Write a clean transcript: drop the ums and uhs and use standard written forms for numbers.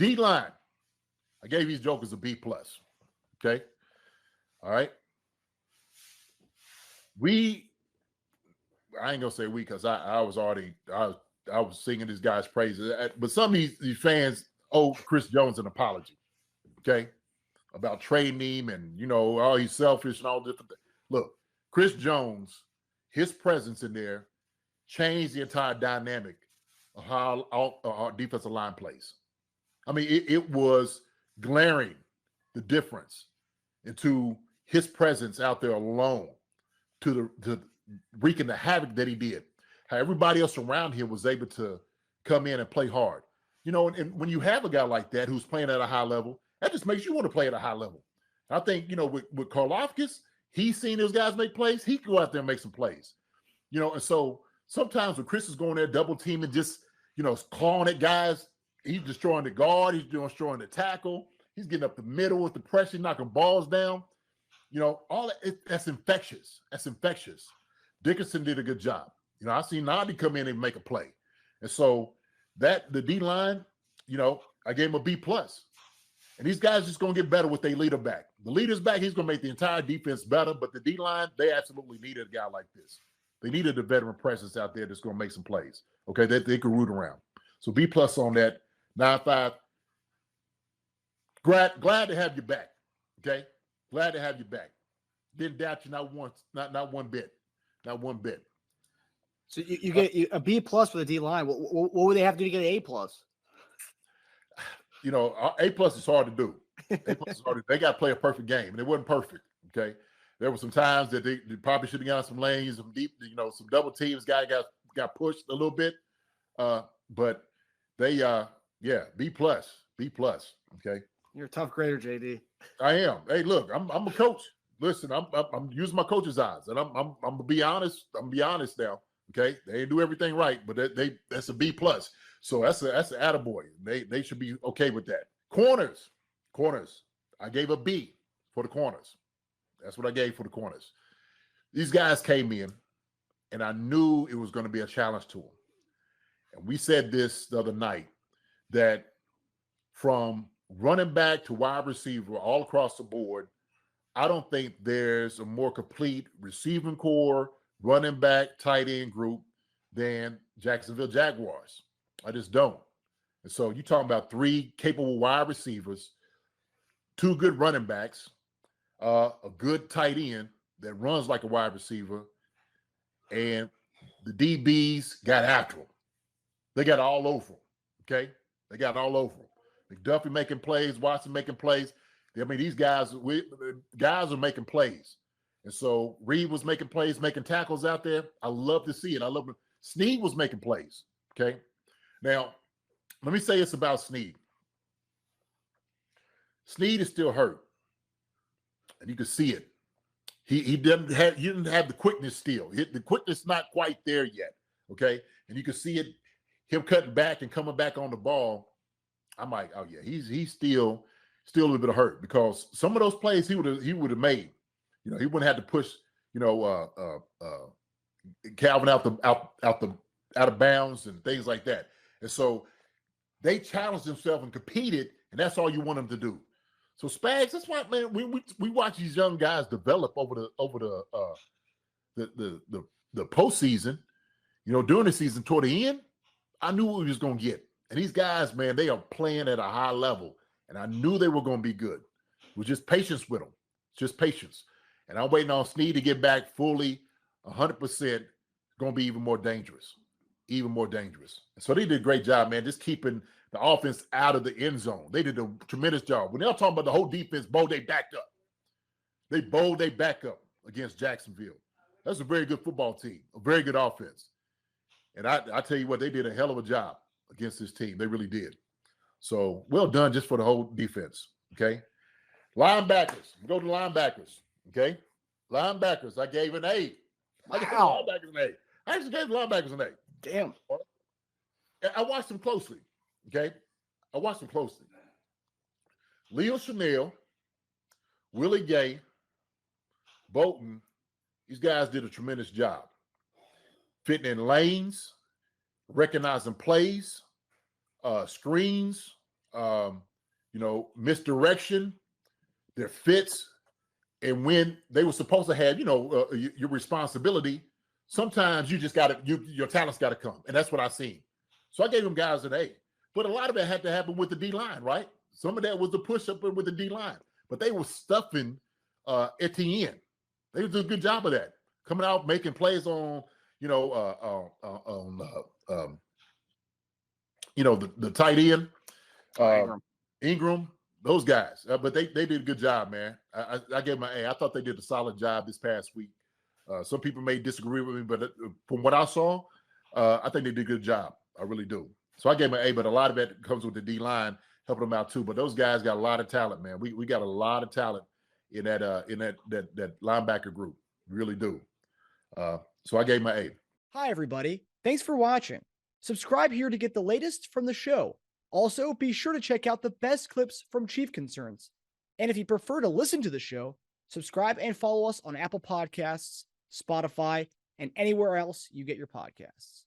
D-line, I gave these jokers a B+. Okay? All right? I ain't going to say we because I was singing this guy's praises. But some of these fans owe Chris Jones an apology. Okay? About trading him and, he's selfish and all different things. Look, Chris Jones, his presence in there changed the entire dynamic of how our defensive line plays. I mean, it was glaring, the difference into his presence out there alone to wreaking the havoc that he did. How everybody else around him was able to come in and play hard. And when you have a guy like that who's playing at a high level, that just makes you want to play at a high level. I think, with Karlaftis, he's seen those guys make plays. He can go out there and make some plays. And so sometimes when Chris is going there, double teaming, just, clawing at guys, he's destroying the guard. He's destroying the tackle. He's getting up the middle with the pressure, knocking balls down. All that's infectious. That's infectious. Dickerson did a good job. I seen Nadi come in and make a play. And so the D-line, I gave him a B+. And these guys just going to get better with their leader back. The leader's back, he's going to make the entire defense better. But the D-line, they absolutely needed a guy like this. They needed a veteran presence out there that's going to make some plays, okay, that they could root around. So B+ on that, 9.5. Glad to have you back, okay? Glad to have you back. Didn't doubt you not once, not one bit. Not one bit. So you get a B+ for the D-line. What would they have to do to get an A+? A+ is hard to do. A+ is hard to do. They got to play a perfect game, and it wasn't perfect, okay? There were some times that they probably should have got some lanes, some deep, some double teams. Guy got pushed a little bit, but they, B+, okay? You're a tough grader, JD. I am. Hey, look, I'm a coach. Listen, I'm using my coach's eyes, and I'm gonna be honest. I'm gonna be honest now. Okay, they didn't do everything right, but that's a B+. So that's an attaboy. They should be okay with that. Corners. I gave a B for the corners. That's what I gave for the corners. These guys came in, and I knew it was going to be a challenge to them. And we said this the other night, that from running back to wide receiver all across the board, I don't think there's a more complete receiving core, running back, tight end group than Jacksonville Jaguars. I just don't. And so you're talking about 3 capable wide receivers, 2 good running backs, a good tight end that runs like a wide receiver, and the DBs got after him. They got all over him, okay? They got all over him. McDuffie making plays, Watson making plays. I mean, these guys are making plays. And so Reed was making plays, making tackles out there. I love to see it. I love it. Snead was making plays, okay? Now, let me say this about Snead. Snead is still hurt, and you can see it. He didn't have the quickness still. The quickness not quite there yet, okay? And you can see it, him cutting back and coming back on the ball. I'm like, oh yeah, he's still a little bit hurt, because some of those plays he would have made. He wouldn't have to push, Calvin out of bounds and things like that. And so they challenged themselves and competed, and that's all you want them to do. So Spags, that's why, man, we watch these young guys develop over the postseason. During the season, toward the end, I knew what we was gonna get. And these guys, man, they are playing at a high level, and I knew they were gonna be good. It was just patience with them, just patience. And I'm waiting on Snead to get back fully 100%. Going to be even more dangerous. So they did a great job, man, just keeping the offense out of the end zone. They did a tremendous job. When they're talking about the whole defense, they backed up. They back up against Jacksonville. That's a very good football team, a very good offense. And I tell you what, they did a hell of a job against this team. They really did. So well done just for the whole defense, okay? Linebackers. Go to linebackers. Okay, linebackers, I gave an A. Wow. I gave linebackers an A. I actually gave linebackers an A. Damn. I watched them closely. Okay, I watched them closely. Leo Chanel, Willie Gay, Bolton, these guys did a tremendous job. Fitting in lanes, recognizing plays, screens, misdirection, their fits, and when they were supposed to have, your responsibility. Sometimes you just got to, your talent's got to come, and that's what I seen. So I gave them guys an A, but a lot of it had to happen with the D line, right? Some of that was the push up with the D line, but they were stuffing Etienne. They did a good job of that, coming out making plays on, the tight end, Ingram, those guys. But they did a good job, man. I gave them an A. I thought they did a solid job this past week. Some people may disagree with me, but from what I saw, I think they did a good job. I really do. So I gave them an A, but a lot of it comes with the D line helping them out too. But those guys got a lot of talent, man. We got a lot of talent in that linebacker group. We really do. So I gave them an A. Hi, everybody. Thanks for watching. Subscribe here to get the latest from the show. Also, be sure to check out the best clips from Chief Concerns. And if you prefer to listen to the show, subscribe and follow us on Apple Podcasts, Spotify, and anywhere else you get your podcasts.